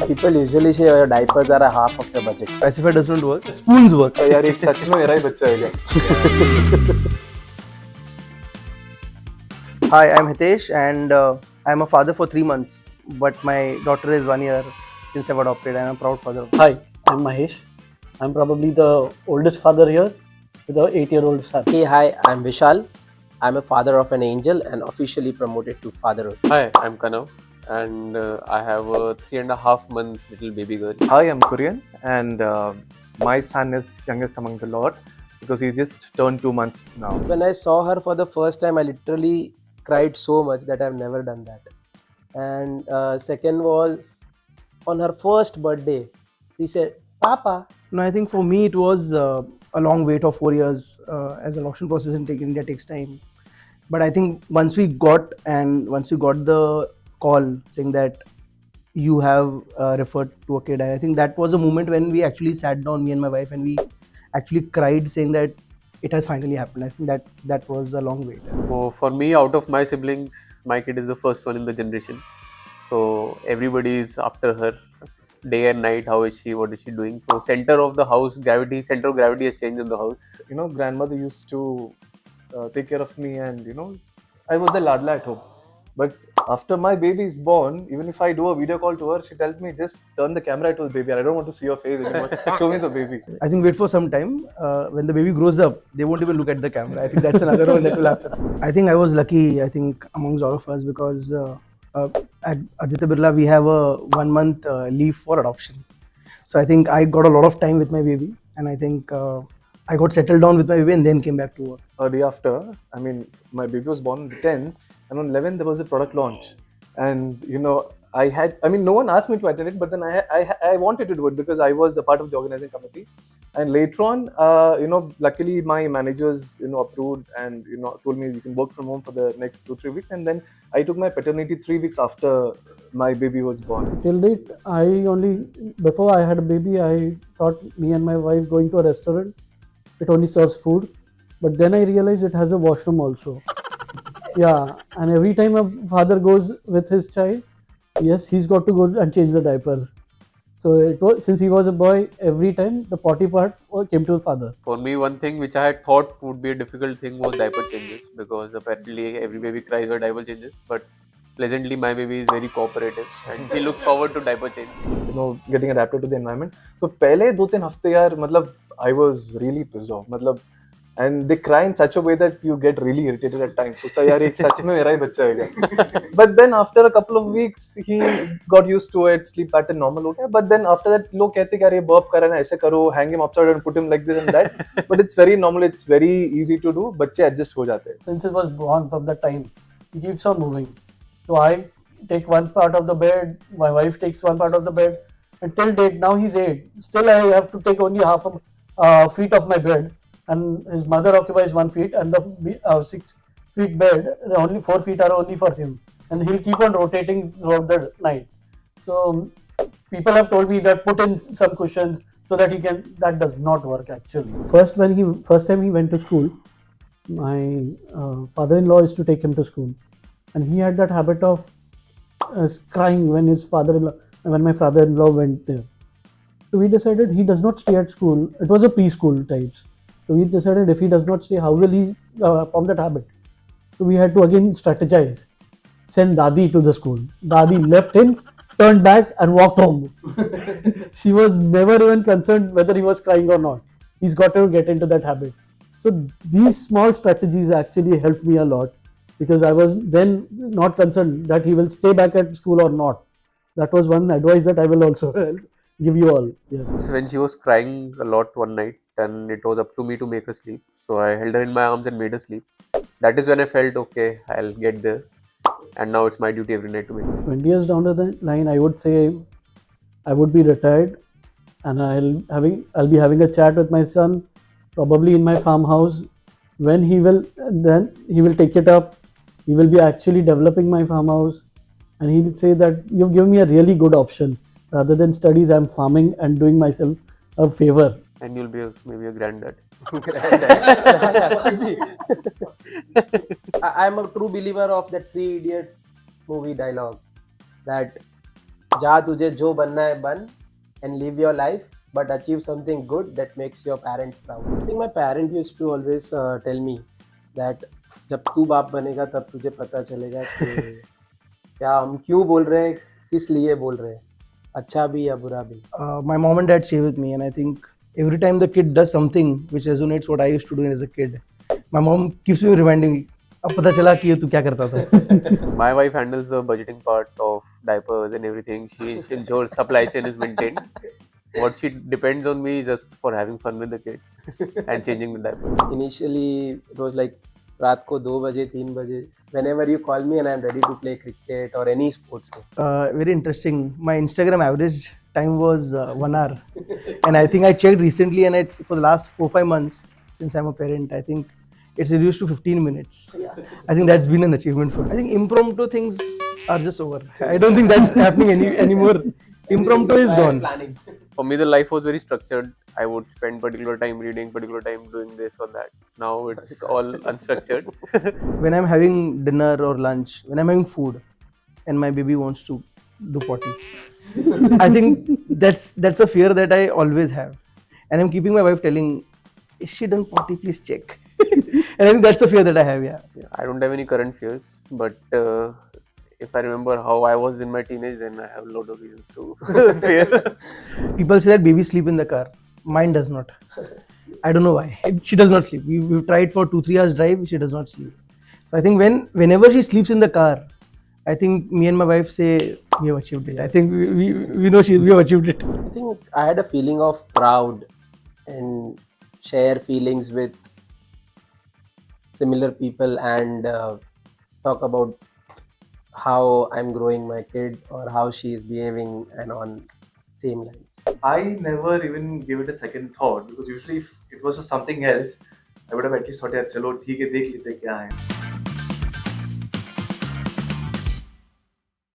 People usually say your diapers are a half of your budget. Pacify does not work. Spoons work. यार एक सच में मेरा ही बच्चा है क्या? Hi, I'm Hitesh and I'm a father for 3 months. But my daughter is 1 year since I've adopted and I'm a proud father. Hi, I'm Mahesh. I'm probably the oldest father here with an 8-year-old son. Hey, hi, I'm Vishal. I'm a father of an angel and officially promoted to fatherhood. Hi, I'm Kanav and I have a 3.5-month little baby girl. Hi, I'm Korean and my son is youngest among the lot because he just turned 2 months now. When I saw her for the first time, I literally cried so much that I've never done that. And second was on her first birthday, she said, Papa. No, I think for me it was a long wait of 4 years as adoption process in India takes time. But I think once we got the call saying that you have referred to a kid, I think that was a moment when we actually sat down, me and my wife, and we actually cried saying that it has finally happened. I think that was a long wait. So for me, out of my siblings, my kid is the first one in the generation. So everybody is after her, day and night. How is she? What is she doing? So center of the house, center of gravity has changed in the house. You know, grandmother used to take care of me and I was the ladla at home. But after my baby is born, even if I do a video call to her, she tells me just turn the camera to the baby. I don't want to see your face anymore. Show me the baby. I think wait for some time. When the baby grows up, they won't even look at the camera. I think that's another one that will happen. I think I was lucky, amongst all of us because at Aditya Birla, we have a 1 month leave for adoption. So I think I got a lot of time with my baby and I think I got settled down with my baby and then came back to work. A day after, my baby was born on the 10th and on 11th there was a product launch. And no one asked me to attend it, but then I wanted to do it because I was a part of the organizing committee. And later on, luckily my managers, approved and, told me you can work from home for the next 2-3 weeks. And then I took my paternity 3 weeks after my baby was born. Till date, before I had a baby, I thought me and my wife going to a restaurant, it only serves food. But then I realized it has a washroom also. Yeah, and every time a father goes with his child, yes, he's got to go and change the diapers. So it was, since he was a boy, every time the potty part came to the father. For me, one thing which I had thought would be a difficult thing was diaper changes because apparently every baby cries for diaper changes. But pleasantly, my baby is very cooperative and she looks forward to diaper change. Getting adapted to the environment. So पहले 2-3 हफ्ते यार I was really pissed off and they cry in such a way that you get really irritated at times. So यार एक सच में मेरा ही बच्चा है क्या? But then after a couple of weeks he got used to it, sleep pattern normal हो गया. But then after that लोग कहते कि यार ये burp कर रहा है ना ऐसे करो, hang him upside down and put him like this and that. But it's very normal, it's very easy to do. बच्चे adjust हो जाते हैं. Since it was born, from that time, he keeps on moving. So I take one part of the bed, my wife takes one part of the bed. Until date, now he's 8. Still I have to take only half a feet of my bed. And his mother occupies 1 feet and the 6 feet bed, only 4 feet are only for him. And he'll keep on rotating throughout the night. So people have told me that put in some cushions so that that does not work actually. First time he went to school, my father-in-law used to take him to school. And he had that habit of crying when my father-in-law went there. So we decided he does not stay at school. It was a preschool types. So we decided if he does not stay, how will he form that habit? So we had to again strategize. Send Dadi to the school. Dadi left him, turned back and walked home. She was never even concerned whether he was crying or not. He's got to get into that habit. So these small strategies actually helped me a lot because I was then not concerned that he will stay back at school or not. That was one advice that I will also give you all. Yeah. So when she was crying a lot one night and it was up to me to make her sleep. So I held her in my arms and made her sleep. That is when I felt, okay, I'll get there. And now it's my duty every night to make her. 20 years down the line, I would say I would be retired and I'll be having a chat with my son, probably in my farmhouse. When he will take it up. He will be actually developing my farmhouse. And he will say that you've given me a really good option. Rather than studies, I'm farming and doing myself a favor. And you'll be maybe a granddad. I'm a true believer of that Three Idiots movie dialogue. that जा तुझे जो बनना है बन and live your life, but achieve something good that makes your parent proud. I think my parent used to always tell me that जब तू बाप बनेगा तब तुझे पता चलेगा कि क्या हम क्यों बोल रहे हैं, किस लिए बोल रहे हैं, अच्छा भी या बुरा भी. My mom and dad stay with me, and I think every time the kid does something which resonates what I used to do as a kid, my mom keeps me reminding me. अब पता चला कि ये तू क्या करता था. My wife handles the budgeting part of diapers and everything. She ensures supply chain is maintained. What she depends on me just for having fun with the kid and changing the diaper. Initially it was like रात को 2 बजे 3 बजे whenever you call me and I'm ready to play cricket or any sports game. Very interesting. My Instagram average time was 1 hour, and I think I checked recently, and it's for the last 4-5 months since I'm a parent. I think it's reduced to 15 minutes. I think that's been an achievement for me. I think impromptu things are just over. I don't think that's happening anymore. Impromptu is gone. Planning. For me, the life was very structured. I would spend particular time reading, particular time doing this or that. Now it's all unstructured. When I'm having dinner or lunch, when I'm having food, and my baby wants to do potty, I think that's a fear that I always have, and I'm keeping my wife telling, "Is she done potty? Please check." And I think that's the fear that I have. Yeah. I don't have any current fears, but if I remember how I was in my teenage, then I have a lot of reasons to fear. People say that babies sleep in the car. Mine does not. I don't know why. She does not sleep. We've tried for 2-3 hours drive. She does not sleep. So I think whenever she sleeps in the car, I think me and my wife say we have achieved it. I think we know we have achieved it. I think I had a feeling of proud and share feelings with similar people and talk about how I'm growing my kid or how she is behaving and on same lines. I never even gave it a second thought because usually if it was for something else, I would have at least thought, यार चलो ठीक है देख लेते हैं क्या है.